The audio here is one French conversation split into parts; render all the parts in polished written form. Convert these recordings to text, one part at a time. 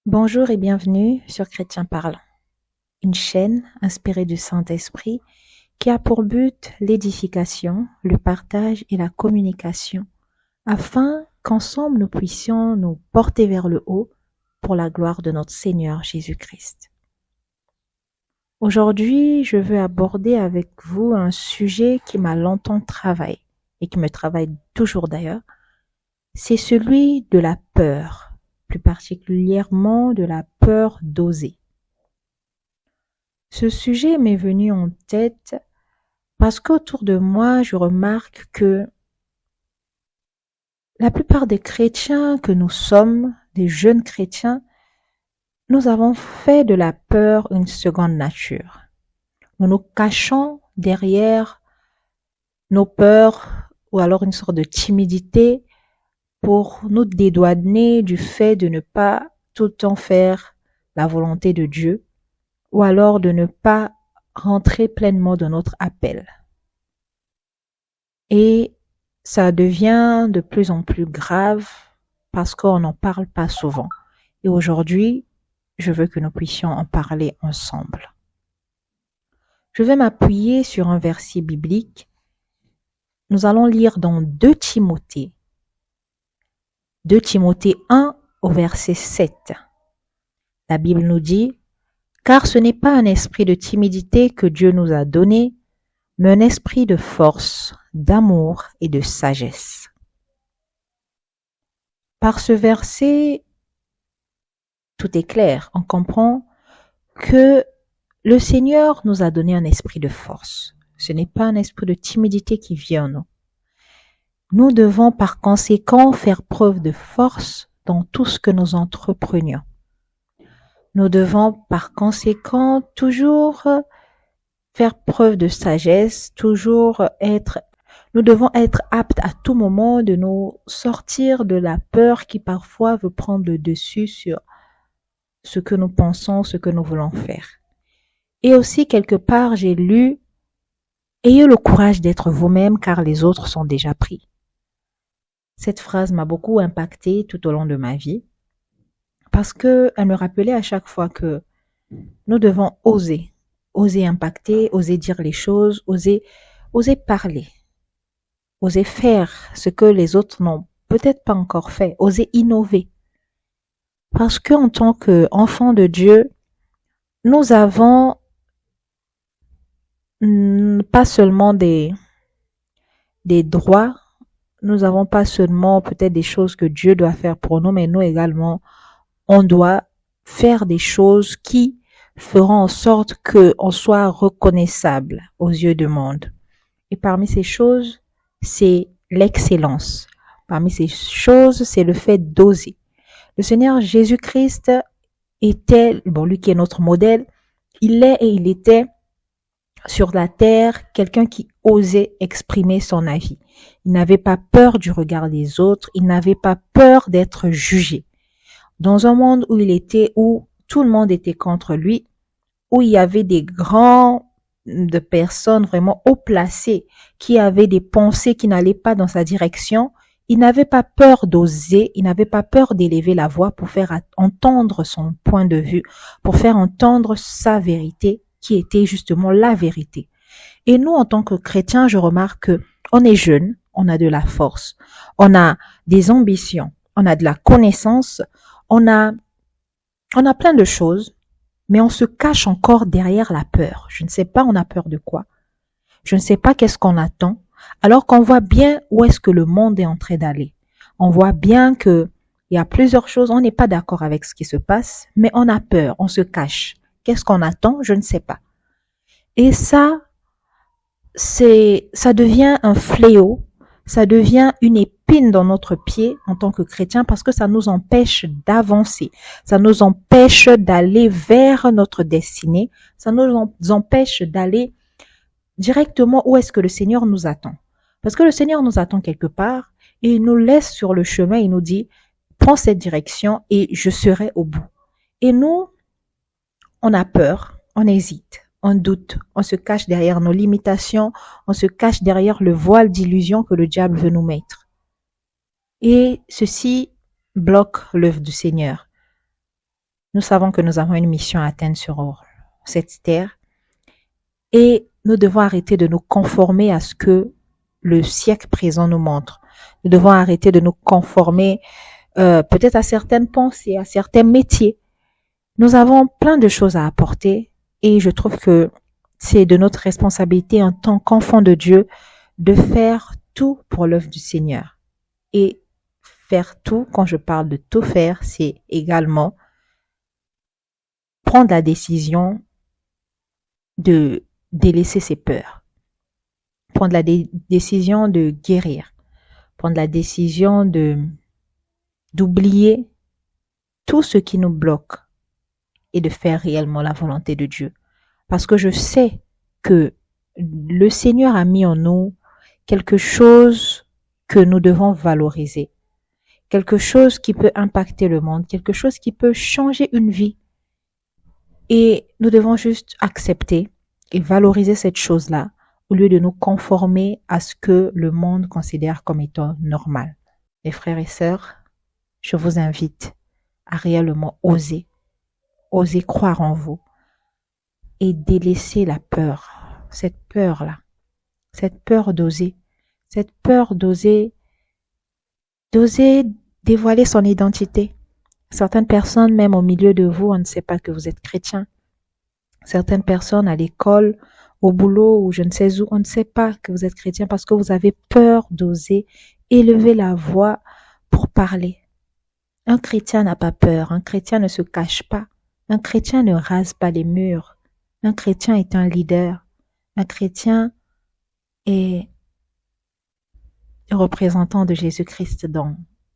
Bonjour et bienvenue sur Chrétien Parlant, une chaîne inspirée du Saint-Esprit qui a pour but l'édification, le partage et la communication afin qu'ensemble nous puissions nous porter vers le haut pour la gloire de notre Seigneur Jésus-Christ. Aujourd'hui, je veux aborder avec vous un sujet qui m'a longtemps travaillé et qui me travaille toujours d'ailleurs. C'est celui de la peur, plus particulièrement de la peur d'oser. Ce sujet m'est venu en tête parce qu'autour de moi, je remarque que la plupart des chrétiens que nous sommes, des jeunes chrétiens, nous avons fait de la peur une seconde nature. Nous nous cachons derrière nos peurs ou alors une sorte de timidité pour nous dédouaner du fait de ne pas tout le temps faire la volonté de Dieu ou alors de ne pas rentrer pleinement dans notre appel. Et ça devient de plus en plus grave parce qu'on n'en parle pas souvent. Et aujourd'hui, je veux que nous puissions en parler ensemble. Je vais m'appuyer sur un verset biblique. Nous allons lire dans 2 Timothée 1 au verset 7. La Bible nous dit « Car ce n'est pas un esprit de timidité que Dieu nous a donné, mais un esprit de force, d'amour et de sagesse. » Par ce verset, tout est clair. On comprend que le Seigneur nous a donné un esprit de force. Ce n'est pas un esprit de timidité qui vient en nous. Nous devons par conséquent faire preuve de force dans tout ce que nous entreprenions. Nous devons par conséquent toujours faire preuve de sagesse, nous devons être aptes à tout moment de nous sortir de la peur qui parfois veut prendre le dessus sur ce que nous pensons, ce que nous voulons faire. Et aussi, quelque part, j'ai lu « Ayez le courage d'être vous-même car les autres sont déjà pris ». Cette phrase m'a beaucoup impactée tout au long de ma vie parce qu'elle me rappelait à chaque fois que nous devons oser impacter, oser dire les choses, oser parler, oser faire ce que les autres n'ont peut-être pas encore fait, oser innover. Parce qu'en tant qu'enfants de Dieu, nous avons pas seulement des droits, nous avons pas seulement peut-être des choses que Dieu doit faire pour nous, mais nous également, on doit faire des choses qui feront en sorte qu'on soit reconnaissable aux yeux du monde. Et parmi ces choses, c'est l'excellence. Parmi ces choses, c'est le fait d'oser. Le Seigneur Jésus-Christ était, lui qui est notre modèle, il est et il était sur la terre quelqu'un qui osait exprimer son avis. Il n'avait pas peur du regard des autres, il n'avait pas peur d'être jugé. Dans un monde où tout le monde était contre lui, où il y avait de personnes vraiment haut placées qui avaient des pensées qui n'allaient pas dans sa direction, il n'avait pas peur d'oser, il n'avait pas peur d'élever la voix pour faire entendre son point de vue, pour faire entendre sa vérité qui était justement la vérité. Et nous, en tant que chrétiens, je remarque qu'on est jeune, on a de la force, on a des ambitions, on a de la connaissance, on a plein de choses, mais on se cache encore derrière la peur. Je ne sais pas, on a peur de quoi. Je ne sais pas qu'est-ce qu'on attend, alors qu'on voit bien où est-ce que le monde est en train d'aller. On voit bien que il y a plusieurs choses, on n'est pas d'accord avec ce qui se passe, mais on a peur, on se cache. Qu'est-ce qu'on attend? Je ne sais pas. Et ça devient un fléau, ça devient une épine dans notre pied en tant que chrétien parce que ça nous empêche d'avancer, ça nous empêche d'aller vers notre destinée, ça nous empêche d'aller directement où est-ce que le Seigneur nous attend. Parce que le Seigneur nous attend quelque part et il nous laisse sur le chemin, il nous dit, prends cette direction et je serai au bout. Et nous, on a peur, on hésite, on doute, on se cache derrière nos limitations, on se cache derrière le voile d'illusion que le diable veut nous mettre. Et ceci bloque l'œuvre du Seigneur. Nous savons que nous avons une mission à atteindre sur cette terre et nous devons arrêter de nous conformer à ce que le siècle présent nous montre. Nous devons arrêter de nous conformer peut-être à certaines pensées, à certains métiers. Nous avons plein de choses à apporter et je trouve que c'est de notre responsabilité en tant qu'enfant de Dieu de faire tout pour l'œuvre du Seigneur. Et faire tout, quand je parle de tout faire, c'est également prendre la décision de délaisser ses peurs, prendre la décision de guérir, prendre la décision d'oublier tout ce qui nous bloque et de faire réellement la volonté de Dieu. Parce que je sais que le Seigneur a mis en nous quelque chose que nous devons valoriser, quelque chose qui peut impacter le monde, quelque chose qui peut changer une vie. Et nous devons juste accepter et valoriser cette chose-là au lieu de nous conformer à ce que le monde considère comme étant normal. Mes frères et sœurs, je vous invite à réellement oser croire en vous et délaisser la peur, cette peur-là, cette peur d'oser, cette peur d'oser dévoiler son identité. Certaines personnes, même au milieu de vous, on ne sait pas que vous êtes chrétien. Certaines personnes à l'école, au boulot ou je ne sais où, on ne sait pas que vous êtes chrétien parce que vous avez peur d'oser élever la voix pour parler. Un chrétien n'a pas peur, un chrétien ne se cache pas, un chrétien ne rase pas les murs, un chrétien est un leader, un chrétien est représentant de Jésus-Christ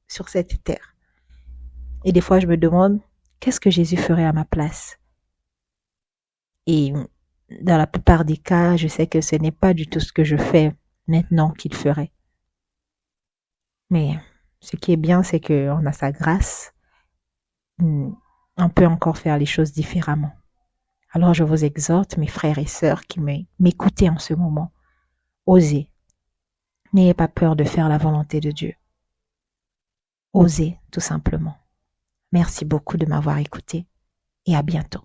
sur cette terre. Et des fois, je me demande, qu'est-ce que Jésus ferait à ma place? Et dans la plupart des cas, je sais que ce n'est pas du tout ce que je fais maintenant qu'il ferait. Mais ce qui est bien, c'est qu'on a sa grâce. On peut encore faire les choses différemment. Alors je vous exhorte, mes frères et sœurs qui m'écoutez en ce moment, osez. N'ayez pas peur de faire la volonté de Dieu. Osez, tout simplement. Merci beaucoup de m'avoir écouté et à bientôt.